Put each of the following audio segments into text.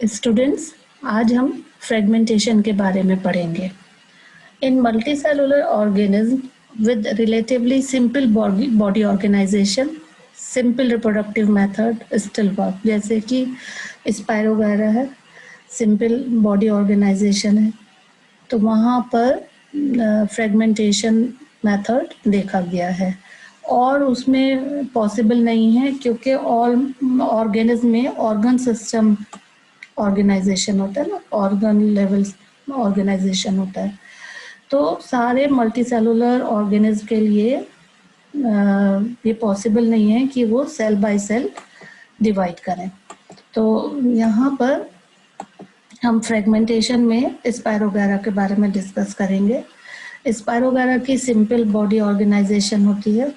Students, आज हम fragmentation के बारे में पढ़ेंगे। In multicellular organism with relatively simple body organisation, simple reproductive method still work. जैसे कि स्पायरोगायरा है, सिंपल बॉडी ऑर्गेनाइजेशन है, तो वहाँ पर फ्रेगमेंटेशन मेथड देखा गया है और उसमें पॉसिबल नहीं है क्योंकि ऑल ऑर्गेनिज्म में ऑर्गन सिस्टम ऑर्गेनाइजेशन होता है ना, ऑर्गन लेवल ऑर्गेनाइजेशन होता है। तो सारे मल्टीसेलुलर ऑर्गेनिज्म के लिए ये पॉसिबल नहीं है कि वो सेल बाय सेल डिवाइड करें। तो यहाँ पर हम फ्रेगमेंटेशन में स्पायरोगायरा के बारे में डिस्कस करेंगे। स्पायरोगायरा की सिंपल बॉडी ऑर्गेनाइजेशन होती है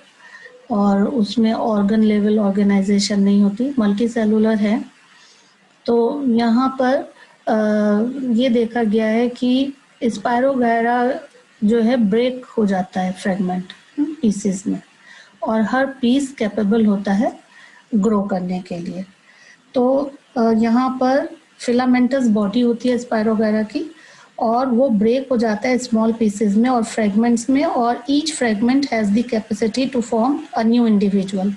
और उसमें ऑर्गन लेवल ऑर्गेनाइजेशन नहीं होती, मल्टीसेलुलर है। तो यहाँ पर ये देखा गया है कि स्पायरोगायरा जो है ब्रेक हो जाता है फ्रेगमेंट पीसेस में, और हर पीस कैपेबल होता है ग्रो करने के लिए। तो यहाँ पर फिलामेंटस बॉडी होती है स्पायरोगायरा की, और वो ब्रेक हो जाता है स्मॉल पीसेस में और फ्रेगमेंट्स में, और each fragment has the capacity to form a new individual.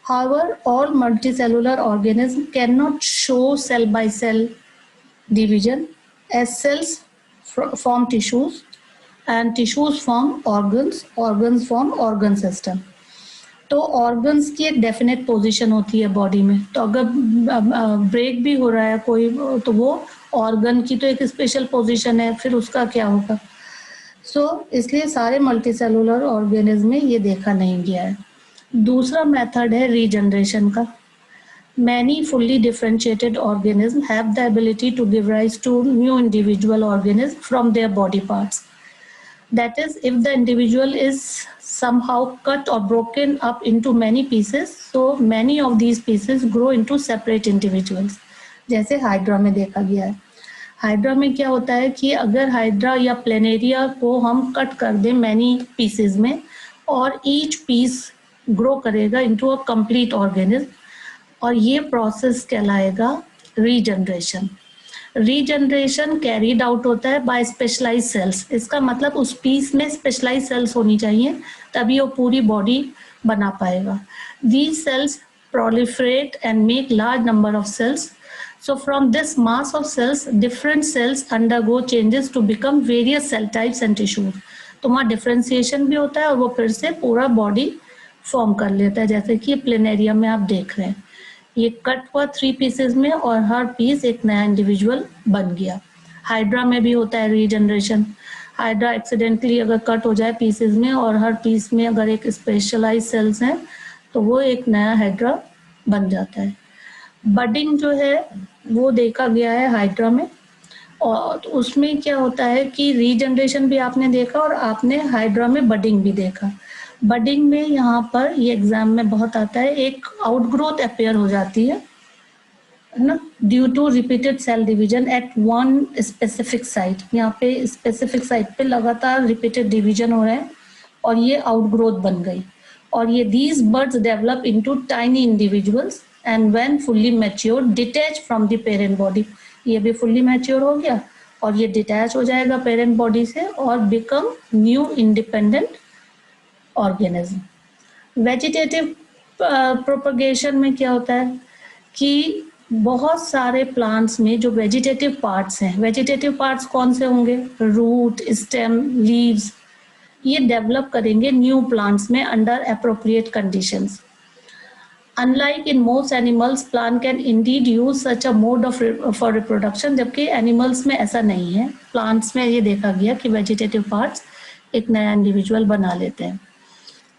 However, all multicellular organisms cannot show cell by cell division, as cells form tissues and tissues form organs, organs form organ system. तो organs की एक definite position होती है body में, तो अगर break भी हो रहा है कोई तो वो ऑर्गन की तो एक स्पेशल पोजीशन है, फिर उसका क्या होगा। इसलिए सारे मल्टीसेलुलर ऑर्गेनिज्म में ये देखा नहीं गया है। दूसरा मेथड है रीजनरेशन का। Many fully differentiated organisms have the ability to give rise to new individual organisms from their body parts. That is, if the individual is somehow cut or broken up into many pieces, so many of these pieces grow into separate individuals. जैसे hydra में देखा गया है। Hydra में क्या होता है कि अगर हाइड्रा या प्लेनेरिया को हम कट कर दें मैनी पीसेस में, और ईच पीस ग्रो करेगा इनटू अ कंप्लीट ऑर्गेनिज्म, और ये प्रोसेस कहलाएगा रीजनरेशन। रीजनरेशन कैरीड आउट होता है बाय स्पेशलाइज्ड सेल्स। इसका मतलब उस पीस में स्पेशलाइज्ड सेल्स होनी चाहिए, तभी वो पूरी बॉडी बना पाएगा। These cells proliferate and make large number of cells. So from this mass of cells, different cells undergo changes to become various cell types and tissues. तो वहाँ डिफ्रेंसिएशन भी होता है और वो फिर से पूरा बॉडी फॉर्म कर लेता है, जैसे कि प्लेनेरिया में आप देख रहे हैं। ये कट हुआ 3 पीसेस में और हर पीस एक नया इंडिविजुअल बन गया। हाइड्रा में भी होता है रीजनरेशन। हाइड्रा एक्सीडेंटली अगर कट हो जाए पीसेस में और हर पीस में अगर एक स्पेशलाइज सेल्स हैं तो वो एक नया हाइड्रा बन जाता है। बडिंग जो है वो देखा गया है हाइड्रा में, और उसमें क्या होता है कि रीजनरेशन भी आपने देखा और आपने हाइड्रा में बडिंग भी देखा। बडिंग में यहाँ पर ये एग्जाम में बहुत आता है, एक आउटग्रोथ अपेयर हो जाती है ना, due to repeated cell division at one specific site. यहाँ पे स्पेसिफिक साइट पे लगातार रिपीटेड डिवीजन हो रहे हैं और ये आउटग्रोथ बन गई, और ये these buds develop into tiny individuals and when fully mature detach from the parent body. ये भी fully mature हो गया और ये detach हो जाएगा parent body से और become new independent organism. Vegetative propagation में क्या होता है कि बहुत सारे plants में जो vegetative parts हैं, vegetative parts कौन से होंगे? Root, stem, leaves, ये डेवलप करेंगे न्यू प्लांट्स में under appropriate conditions. Unlike in most animals, plant can Indeed use such a mode of for reproduction, जबकि एनिमल्स में ऐसा नहीं है। प्लांट्स में ये देखा गया कि वेजिटेटिव पार्ट्स एक नया इंडिविजुअल बना लेते हैं।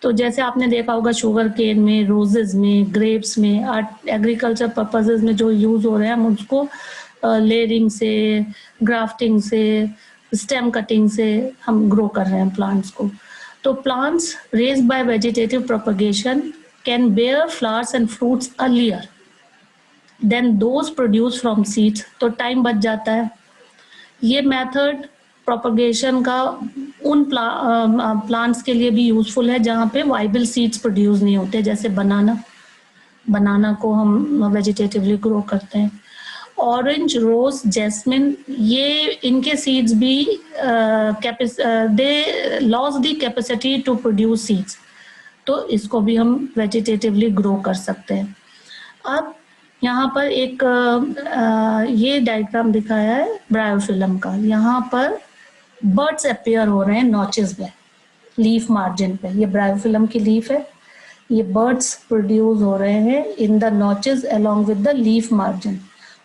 तो जैसे आपने देखा होगा शुगर केन में, रोजेज में, ग्रेप्स में, एग्रीकल्चर पर्पजेज में जो यूज हो रहे हैं, हम उसको लेयरिंग से, ग्राफ्टिंग से, स्टेम कटिंग से हम ग्रो कर रहे हैं प्लांट्स को। तो plants raised by vegetative propagation can bear flowers and fruits earlier than those produce from seeds, तो टाइम बच जाता है। ये मेथड प्रोपगेशन का उन प्लांट्स के लिए भी यूजफुल है जहाँ पे वाइबल सीड्स प्रोड्यूस नहीं होते, जैसे बनाना को हम वेजिटेटिवली ग्रो करते हैं। ऑरेंज, रोज, जैस्मिन, ये इनके सीड्स भी they lose the capacity to produce seeds, तो इसको भी हम वेजिटेटिवली ग्रो कर सकते हैं। अब यहाँ पर एक ये डायग्राम दिखाया है ब्रायोफिलम का। यहाँ पर बर्ड्स अपीयर हो रहे हैं नॉचेस में, लीफ मार्जिन पे। ये ब्रायोफिलम की लीफ है, ये बर्ड्स प्रोड्यूस हो रहे हैं in the notches along with the leaf margin,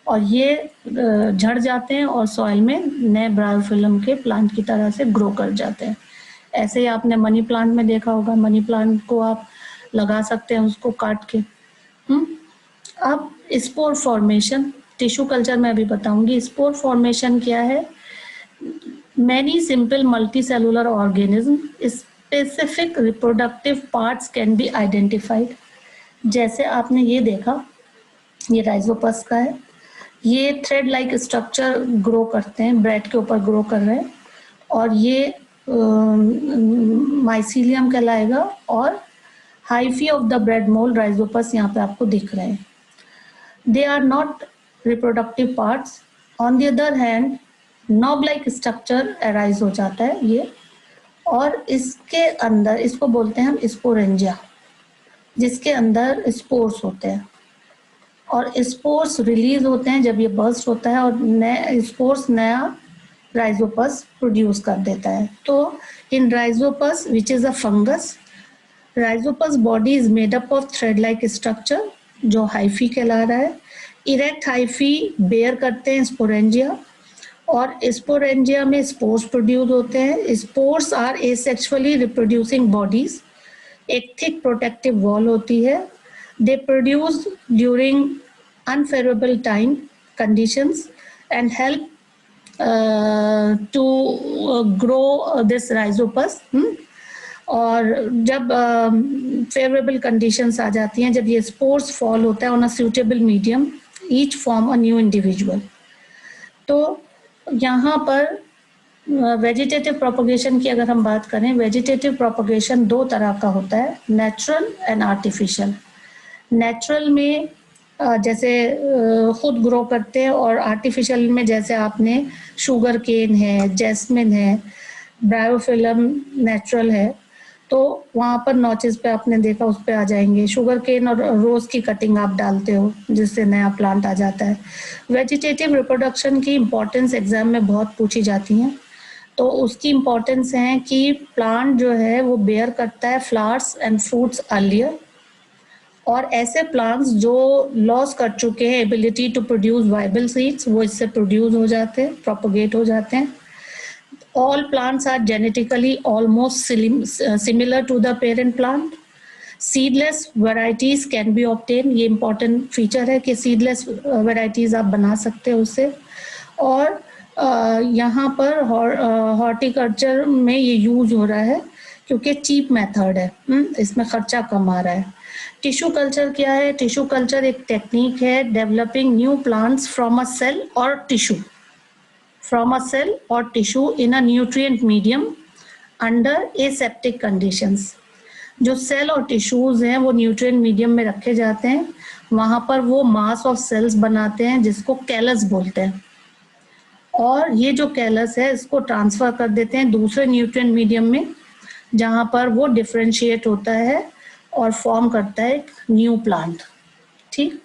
और ये झड़ जाते हैं और सॉइल में नए ब्रायोफिलम के प्लांट की तरह से ग्रो कर जाते हैं। ऐसे ही आपने मनी प्लांट में देखा होगा, मनी प्लांट को आप लगा सकते हैं उसको काट के। अब स्पोर फॉर्मेशन, टिश्यू कल्चर में अभी बताऊंगी। स्पोर फॉर्मेशन क्या है? Many simple multicellular organism specific reproductive parts can be identified. जैसे आपने ये देखा, ये राइजोपस का है, ये थ्रेड लाइक स्ट्रक्चर ग्रो करते हैं, ब्रेड के ऊपर ग्रो कर रहे हैं, और ये माइसीलियम कहलाएगा, और hyphae of the bread mould Rhizopus यहाँ पे आपको दिख रहे हैं। They are not reproductive parts. On the other hand knob like structure arise हो जाता है ये, और इसके अंदर इसको बोलते हैं हम स्पोरेंजिया, जिसके अंदर स्पोर्स होते हैं, और स्पोर्स रिलीज होते हैं जब ये बर्स्ट होता है, और नए स्पोर्स नया राइजोपस प्रोड्यूस कर देता है। तो in rhizopus which is a fungus, rhizopus body is made up of thread like structure जो हाइफी कहला रहा है। इरेक्ट हाइफी बेयर करते हैं स्पोरेंजिया, और स्पोरेंजिया में स्पोर्स प्रोड्यूस होते हैं। Spores are asexually reproducing bodies, एक थिक प्रोटेक्टिव वॉल होती है। They produce during unfavourable time conditions and help to grow this Rhizopus. और जब फेवरेबल कंडीशंस आ जाती हैं, जब ये स्पोर्स फॉल होता है on a suitable medium, each form a new individual. तो यहाँ पर वेजिटेटिव प्रोपगेशन की अगर हम बात करें, वेजिटेटिव प्रोपगेशन दो तरह का होता है, नेचुरल एंड आर्टिफिशियल। नेचुरल में जैसे खुद ग्रो करते हैं, और आर्टिफिशियल में जैसे आपने शुगर केन है, जैस्मिन है, ब्रायोफिलम नेचुरल है, तो वहाँ पर नॉचेस पे आपने देखा, उस पे आ जाएंगे। शुगर केन और रोज की कटिंग आप डालते हो जिससे नया प्लांट आ जाता है। वेजिटेटिव रिप्रोडक्शन की इम्पोर्टेंस एग्जाम में बहुत पूछी जाती हैं, तो उसकी इम्पोर्टेंस है कि प्लांट जो है वो बेयर करता है फ्लावर्स एंड फ्रूट्स अर्लियर, और ऐसे प्लांट्स जो लॉस कर चुके हैं ability to produce viable seeds, वो इससे प्रोड्यूस हो जाते हैं, प्रोपोगेट हो जाते हैं। All plants are genetically almost similar to the parent plant. Seedless varieties can be obtained. ये important feature है कि seedless varieties आप बना सकते हो उससे। और यहाँ पर horticulture में ये यूज हो रहा है क्योंकि cheap method है, इसमें खर्चा कम आ रहा है। टिश्यू कल्चर क्या है? टिश्यू कल्चर एक टेक्निक है developing new plants from a cell और tissue, from a cell or tissue in a nutrient medium under aseptic conditions. जो सेल और टिश्यूज हैं वो न्यूट्रिएंट मीडियम में रखे जाते हैं, वहां पर वो मास ऑफ सेल्स बनाते हैं जिसको कैलस बोलते हैं, और ये जो कैलस है इसको ट्रांसफर कर देते हैं दूसरे न्यूट्रिएंट मीडियम में, जहां पर वो डिफरेंशिएट होता है और फॉर्म करता है एक न्यू प्लांट। ठीक,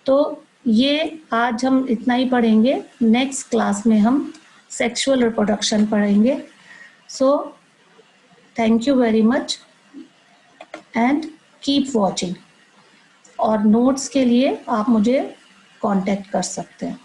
तो ये आज हम इतना ही पढ़ेंगे। नेक्स्ट क्लास में हम सेक्सुअल रिप्रोडक्शन पढ़ेंगे। So thank you very much and keep watching, और नोट्स के लिए आप मुझे कांटेक्ट कर सकते हैं।